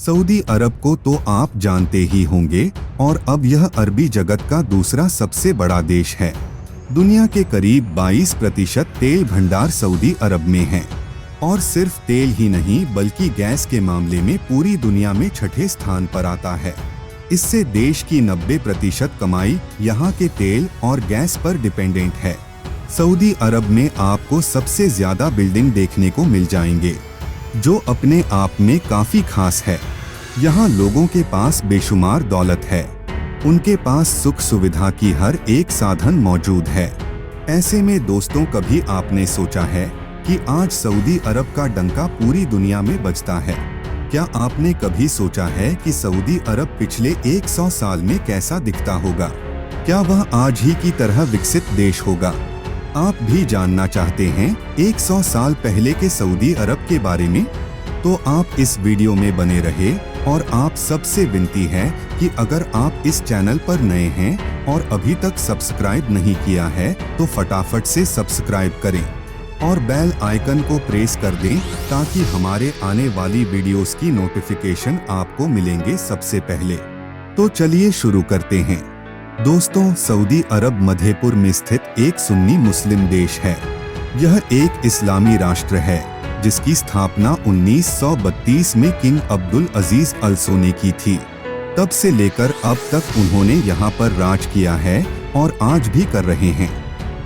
Saudi अरब को तो आप जानते ही होंगे और अब यह अरबी जगत का दूसरा सबसे बड़ा देश है। दुनिया के करीब 22% तेल भंडार सऊदी अरब में हैं और सिर्फ तेल ही नहीं बल्कि गैस के मामले में पूरी दुनिया में छठे स्थान पर आता है। इससे देश की 90% कमाई यहाँ के तेल और गैस पर डिपेंडेंट है। सऊदी अरब में आपको सबसे ज्यादा बिल्डिंग देखने को मिल जाएंगे, जो अपने आप में काफी खास है। यहाँ लोगों के पास बेशुमार दौलत है, उनके पास सुख सुविधा की हर एक साधन मौजूद है। ऐसे में दोस्तों, कभी आपने सोचा है कि आज सऊदी अरब का डंका पूरी दुनिया में बजता है? क्या आपने कभी सोचा है कि सऊदी अरब पिछले 100 साल में कैसा दिखता होगा? क्या वह आज ही की तरह विकसित देश होगा? आप भी जानना चाहते हैं 100 साल पहले के सऊदी अरब के बारे में? तो आप इस वीडियो में बने रहे और आप सबसे विनती है कि अगर आप इस चैनल पर नए हैं और अभी तक सब्सक्राइब नहीं किया है तो फटाफट से सब्सक्राइब करें और बेल आइकन को प्रेस कर दें ताकि हमारे आने वाली वीडियोस की नोटिफिकेशन आपको मिलेंगे सबसे पहले। तो चलिए शुरू करते हैं। दोस्तों, सऊदी अरब मध्यपुर में स्थित एक सुन्नी मुस्लिम देश है। यह एक इस्लामी राष्ट्र है जिसकी स्थापना 1932 में किंग अब्दुल अजीज अल सो ने की थी। तब से लेकर अब तक उन्होंने यहाँ पर राज किया है और आज भी कर रहे हैं।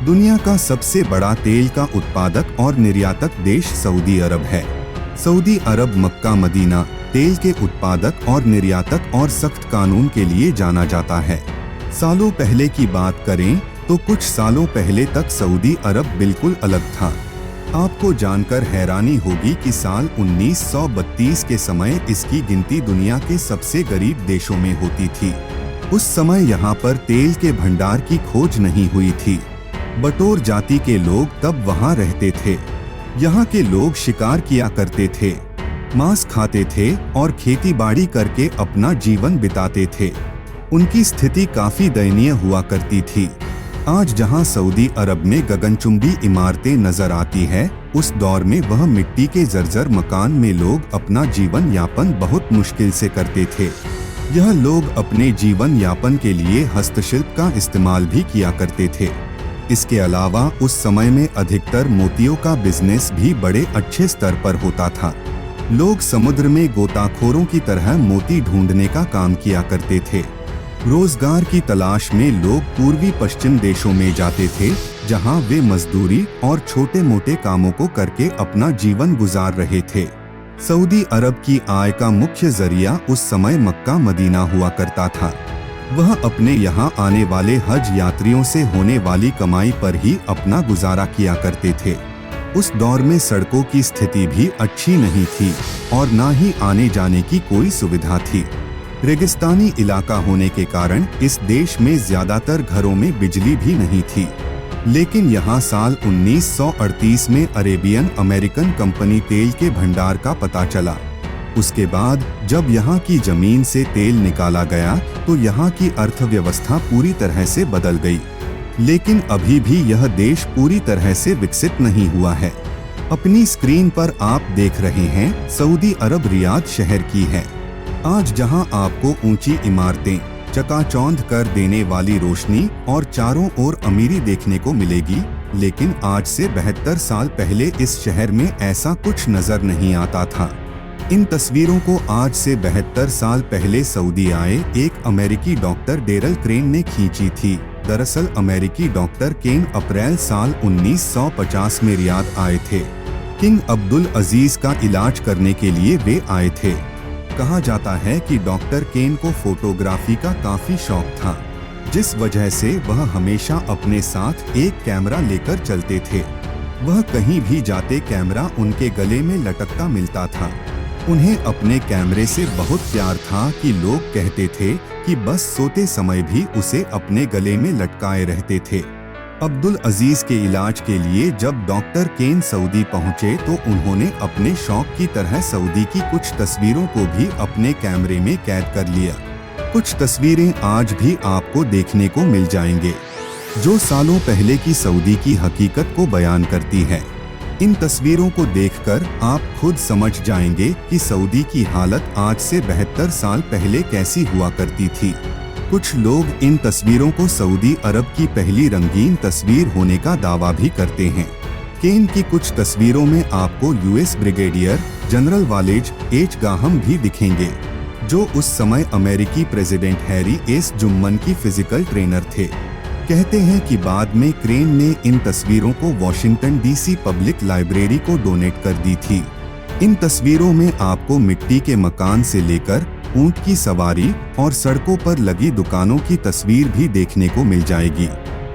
दुनिया का सबसे बड़ा तेल का उत्पादक और निर्यातक देश सऊदी अरब है। सऊदी अरब मक्का मदीना तेल के उत्पादक और निर्यातक और सख्त कानून के लिए जाना जाता है। सालों पहले की बात करें तो कुछ सालों पहले तक सऊदी अरब बिल्कुल अलग था। आपको जानकर हैरानी होगी कि साल 1932 के समय इसकी गिनती दुनिया के सबसे गरीब देशों में होती थी। उस समय यहाँ पर तेल के भंडार की खोज नहीं हुई थी। बटोर जाति के लोग तब वहाँ रहते थे। यहाँ के लोग शिकार किया करते थे, मांस खाते थे और खेती बाड़ी करके अपना जीवन बिताते थे। उनकी स्थिति काफी दयनीय हुआ करती थी। आज जहां सऊदी अरब में गगनचुंबी इमारतें नजर आती है, उस दौर में वह मिट्टी के जर्जर मकान में लोग अपना जीवन यापन बहुत मुश्किल से करते थे। यह लोग अपने जीवन यापन के लिए हस्तशिल्प का इस्तेमाल भी किया करते थे। इसके अलावा उस समय में अधिकतर मोतियों का बिजनेस भी बड़े अच्छे स्तर पर होता था। लोग समुद्र में गोताखोरों की तरह मोती ढूंढने का काम किया करते थे। रोजगार की तलाश में लोग पूर्वी पश्चिम देशों में जाते थे, जहां वे मजदूरी और छोटे मोटे कामों को करके अपना जीवन गुजार रहे थे। सऊदी अरब की आय का मुख्य जरिया उस समय मक्का मदीना हुआ करता था। वह अपने यहाँ आने वाले हज यात्रियों से होने वाली कमाई पर ही अपना गुजारा किया करते थे। उस दौर में सड़कों की स्थिति भी अच्छी नहीं थी और न ही आने जाने की कोई सुविधा थी। रेगिस्तानी इलाका होने के कारण इस देश में ज्यादातर घरों में बिजली भी नहीं थी। लेकिन यहाँ साल 1938 में अरेबियन अमेरिकन कंपनी तेल के भंडार का पता चला। उसके बाद जब यहाँ की जमीन से तेल निकाला गया तो यहाँ की अर्थव्यवस्था पूरी तरह से बदल गई। लेकिन अभी भी यह देश पूरी तरह से विकसित नहीं हुआ है। अपनी स्क्रीन पर आप देख रहे हैं सऊदी अरब रियाद शहर की है। आज जहां आपको ऊंची इमारतें, चकाचौंध कर देने वाली रोशनी और चारों ओर अमीरी देखने को मिलेगी, लेकिन आज से 72 साल पहले इस शहर में ऐसा कुछ नजर नहीं आता था। इन तस्वीरों को आज से 72 साल पहले सऊदी आए एक अमेरिकी डॉक्टर डेरल क्रेन ने खींची थी। दरअसल अमेरिकी डॉक्टर केन अप्रैल साल 1950 में रियाद आए थे। किंग अब्दुल अजीज का इलाज करने के लिए वे आए थे। कहा जाता है कि डॉक्टर केन को फोटोग्राफी का काफी शौक था, जिस वजह से वह हमेशा अपने साथ एक कैमरा लेकर चलते थे। वह कहीं भी जाते कैमरा उनके गले में लटकता मिलता था। उन्हें अपने कैमरे से बहुत प्यार था कि लोग कहते थे कि बस सोते समय भी उसे अपने गले में लटकाए रहते थे। अब्दुल अजीज के इलाज के लिए जब डॉक्टर केन सऊदी पहुंचे तो उन्होंने अपने शौक की तरह सऊदी की कुछ तस्वीरों को भी अपने कैमरे में कैद कर लिया। कुछ तस्वीरें आज भी आपको देखने को मिल जाएंगे, जो सालों पहले की सऊदी की हकीकत को बयान करती है। इन तस्वीरों को देखकर आप खुद समझ जाएंगे कि सऊदी की हालत आज से 72 साल पहले कैसी हुआ करती थी। कुछ लोग इन तस्वीरों को सऊदी अरब की पहली रंगीन तस्वीर होने का दावा भी करते हैं। केन की कुछ तस्वीरों में आपको यूएस ब्रिगेडियर जनरल वालेद एच गाहम भी दिखेंगे, जो उस समय अमेरिकी प्रेसिडेंट हैरी एस जुम्मन की फिजिकल ट्रेनर थे। कहते हैं कि बाद में क्रेन ने इन तस्वीरों को वॉशिंगटन डीसी पब्लिक लाइब्रेरी को डोनेट कर दी थी। इन तस्वीरों में आपको मिट्टी के मकान से लेकर ऊंट की सवारी और सड़कों पर लगी दुकानों की तस्वीर भी देखने को मिल जाएगी।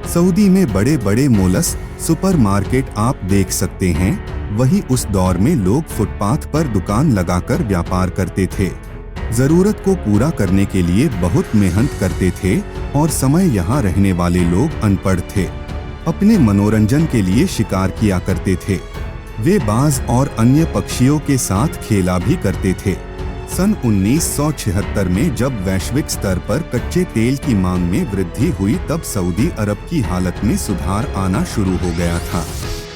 सऊदी में बड़े बड़े मॉल्स, सुपरमार्केट आप देख सकते हैं। वही उस दौर में लोग फुटपाथ पर दुकान लगाकर व्यापार करते थे। जरूरत को पूरा करने के लिए बहुत मेहनत करते थे और समय यहाँ रहने वाले लोग अनपढ़ थे। अपने मनोरंजन के लिए शिकार किया करते थे। वे बाज और अन्य पक्षियों के साथ खेला भी करते थे। सन 1976 में जब वैश्विक स्तर पर कच्चे तेल की मांग में वृद्धि हुई, तब सऊदी अरब की हालत में सुधार आना शुरू हो गया था।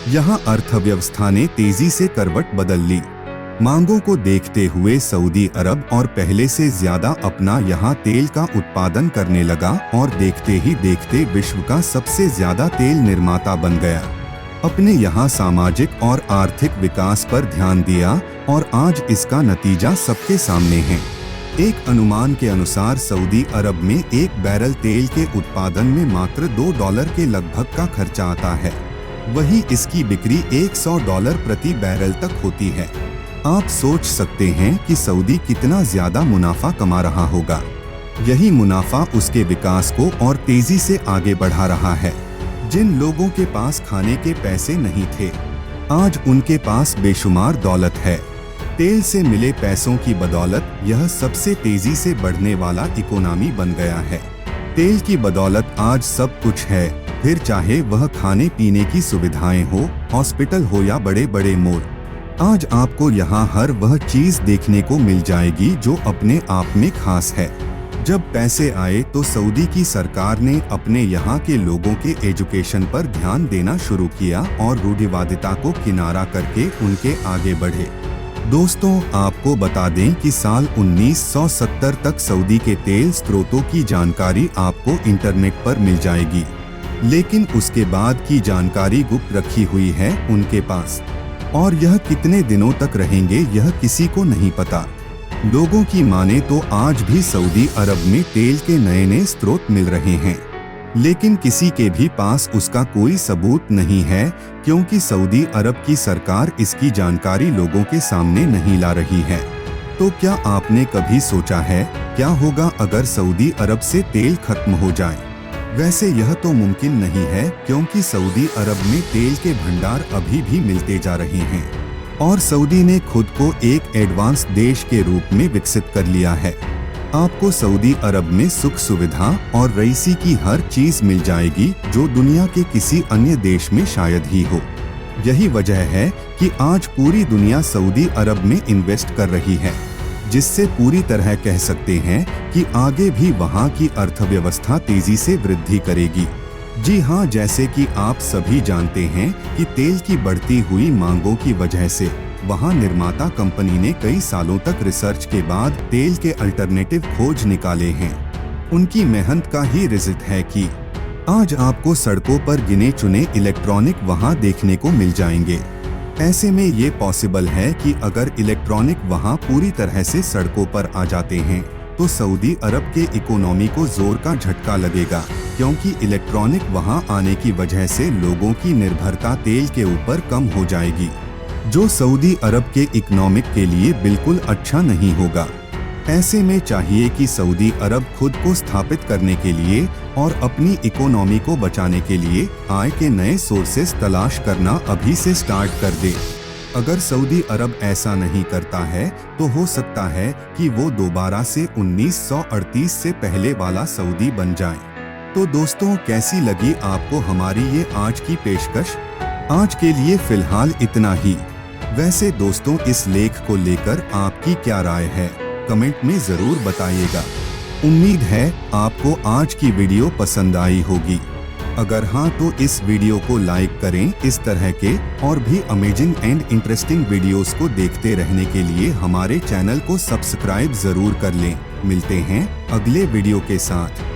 यहाँ अर्थव्यवस्था ने तेजी से करवट बदल ली। मांगों को देखते हुए सऊदी अरब और पहले से ज्यादा अपना यहाँ तेल का उत्पादन करने लगा और देखते ही देखते विश्व का सबसे ज्यादा तेल निर्माता बन गया। अपने यहाँ सामाजिक और आर्थिक विकास पर ध्यान दिया और आज इसका नतीजा सबके सामने है। एक अनुमान के अनुसार सऊदी अरब में एक बैरल तेल के उत्पादन में मात्र $2 के लगभग का खर्चा आता है। वही इसकी बिक्री $100 प्रति बैरल तक होती है। आप सोच सकते हैं कि सऊदी कितना ज्यादा मुनाफा कमा रहा होगा। यही मुनाफा उसके विकास को और तेजी से आगे बढ़ा रहा है। जिन लोगों के पास खाने के पैसे नहीं थे, आज उनके पास बेशुमार दौलत है। तेल से मिले पैसों की बदौलत यह सबसे तेजी से बढ़ने वाला इकोनॉमी बन गया है। तेल की बदौलत आज सब कुछ है, फिर चाहे वह खाने पीने की सुविधाएं हो, हॉस्पिटल हो या बड़े बड़े मॉल। आज आपको यहाँ हर वह चीज देखने को मिल जाएगी जो अपने आप में खास है। जब पैसे आए तो सऊदी की सरकार ने अपने यहाँ के लोगों के एजुकेशन पर ध्यान देना शुरू किया और रूढ़िवादिता को किनारा करके उनके आगे बढ़े। दोस्तों, आपको बता दें कि साल 1970 तक सऊदी के तेल स्रोतों की जानकारी आपको इंटरनेट पर मिल जाएगी, लेकिन उसके बाद की जानकारी गुप्त रखी हुई है उनके पास, और यह कितने दिनों तक रहेंगे यह किसी को नहीं पता। लोगों की माने तो आज भी सऊदी अरब में तेल के नए नए स्रोत मिल रहे हैं, लेकिन किसी के भी पास उसका कोई सबूत नहीं है, क्योंकि सऊदी अरब की सरकार इसकी जानकारी लोगों के सामने नहीं ला रही है। तो क्या आपने कभी सोचा है क्या होगा अगर सऊदी अरब से तेल खत्म हो जाए? वैसे यह तो मुमकिन नहीं है, क्योंकि सऊदी अरब में तेल के भंडार अभी भी मिलते जा रहे हैं और सऊदी ने खुद को एक एडवांस देश के रूप में विकसित कर लिया है। आपको सऊदी अरब में सुख सुविधा और रईसी की हर चीज मिल जाएगी जो दुनिया के किसी अन्य देश में शायद ही हो। यही वजह है कि आज पूरी दुनिया सऊदी अरब में इन्वेस्ट कर रही है, जिससे पूरी तरह कह सकते हैं कि आगे भी वहां की अर्थव्यवस्था तेजी से वृद्धि करेगी। जी हाँ, जैसे कि आप सभी जानते हैं कि तेल की बढ़ती हुई मांगों की वजह से वहां निर्माता कंपनी ने कई सालों तक रिसर्च के बाद तेल के अल्टरनेटिव खोज निकाले हैं। उनकी मेहनत का ही रिजल्ट है कि आज आपको सड़कों पर गिने चुने इलेक्ट्रॉनिक वहां देखने को मिल जाएंगे। ऐसे में ये पॉसिबल है कि अगर इलेक्ट्रॉनिक वहां पूरी तरह से सड़कों पर आ जाते हैं तो सऊदी अरब के इकोनॉमी को जोर का झटका लगेगा, क्योंकि इलेक्ट्रॉनिक वहां आने की वजह से लोगों की निर्भरता तेल के ऊपर कम हो जाएगी, जो सऊदी अरब के इकोनॉमिक के लिए बिल्कुल अच्छा नहीं होगा। ऐसे में चाहिए कि सऊदी अरब खुद को स्थापित करने के लिए और अपनी इकोनॉमी को बचाने के लिए आय के नए सोर्सेस तलाश करना अभी से स्टार्ट कर दे। अगर सऊदी अरब ऐसा नहीं करता है तो हो सकता है कि वो दोबारा से 1938 से पहले वाला सऊदी बन जाए। तो दोस्तों, कैसी लगी आपको हमारी ये आज की पेशकश? आज के लिए फिलहाल इतना ही। वैसे दोस्तों, इस लेख को लेकर आपकी क्या राय है, कमेंट में जरूर बताइएगा। उम्मीद है आपको आज की वीडियो पसंद आई होगी। अगर हाँ तो इस वीडियो को लाइक करें। इस तरह के और भी अमेजिंग एंड इंटरेस्टिंग वीडियोस को देखते रहने के लिए हमारे चैनल को सब्सक्राइब जरूर कर लें। मिलते हैं अगले वीडियो के साथ।